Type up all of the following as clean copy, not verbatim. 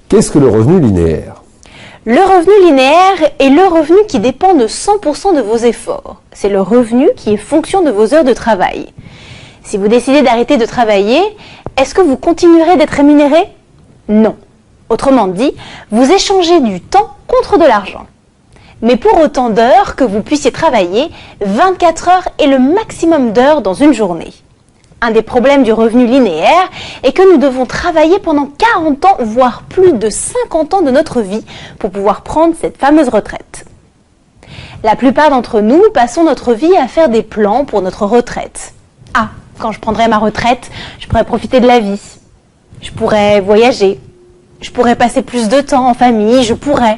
Qu'est-ce que le revenu linéaire? Le revenu linéaire est le revenu qui dépend de 100% de vos efforts. C'est le revenu qui est fonction de vos heures de travail. Si vous décidez d'arrêter de travailler, est-ce que vous continuerez d'être rémunéré? Non. Autrement dit, vous échangez du temps contre de l'argent. Mais pour autant d'heures que vous puissiez travailler, 24 heures est le maximum d'heures dans une journée. Un des problèmes du revenu linéaire est que nous devons travailler pendant 40 ans, voire plus de 50 ans de notre vie pour pouvoir prendre cette fameuse retraite. La plupart d'entre nous passons notre vie à faire des plans pour notre retraite. Ah, quand je prendrai ma retraite, je pourrai profiter de la vie. Je pourrais voyager. Je pourrais passer plus de temps en famille, je pourrais.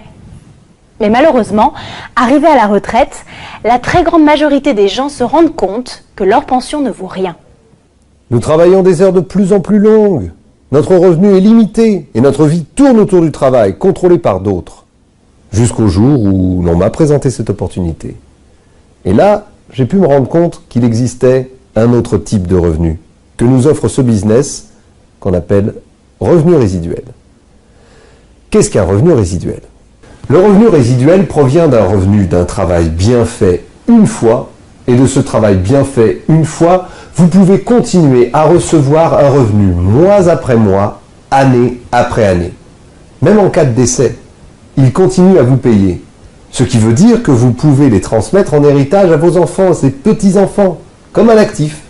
Mais malheureusement, arrivé à la retraite, la très grande majorité des gens se rendent compte que leur pension ne vaut rien. Nous travaillons des heures de plus en plus longues. Notre revenu est limité et notre vie tourne autour du travail, contrôlé par d'autres. Jusqu'au jour où l'on m'a présenté cette opportunité. Et là, j'ai pu me rendre compte qu'il existait un autre type de revenu que nous offre ce business qu'on appelle revenu résiduel. Qu'est-ce qu'un revenu résiduel? Le revenu résiduel provient d'un revenu d'un travail bien fait une fois, et de ce travail bien fait une fois, vous pouvez continuer à recevoir un revenu mois après mois, année après année. Même en cas de décès, il continue à vous payer. Ce qui veut dire que vous pouvez les transmettre en héritage à vos enfants et petits-enfants, comme un actif.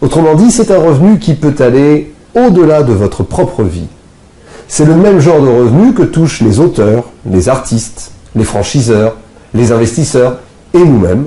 Autrement dit, c'est un revenu qui peut aller au-delà de votre propre vie. C'est le même genre de revenu que touchent les auteurs, les artistes, les franchiseurs, les investisseurs et nous-mêmes